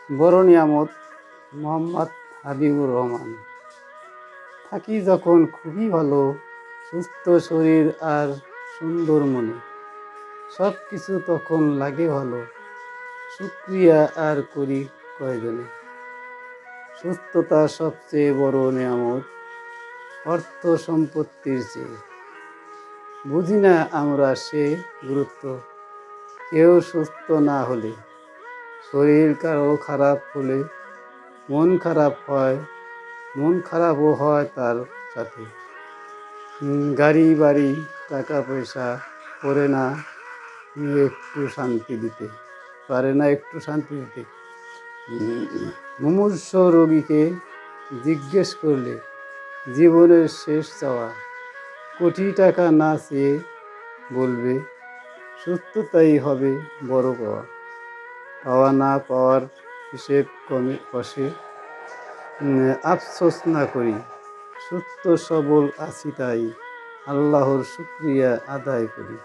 বড় নিয়ামত মোহাম্মদ হাবিবুর রহমান। থাকি যখন খুবই ভালো, সুস্থ শরীর আর সুন্দর মনে, সব কিছু তখন লাগে ভালো, শুকরিয়া আর করি কয়জনে। সুস্থতা সবচেয়ে বড় নিয়ামত, অর্থ সম্পত্তির চেয়ে। বুঝি না আমরা সে গুরুত্ব, কেউ সুস্থ না হলে, শরীর কারো খারাপ হলে মন খারাপ হয়, মন খারাপও হয় তার সাথে। গাড়ি বাড়ি টাকা পয়সা করে না একটু শান্তি দিতে, পারে না একটু শান্তি দিতে। মুমূর্ষ রোগীকে জিজ্ঞেস করলে জীবনের শেষ চাওয়া, কোটি টাকা না চেয়ে বলবে সুস্থতাই হবে বড় পাওয়া। পাওয়া না পাওয়ার হিসেব কষে আফসোস না করি, সুস্থ সবল আছি তাই আল্লাহর শুকরিয়া আদায় করি।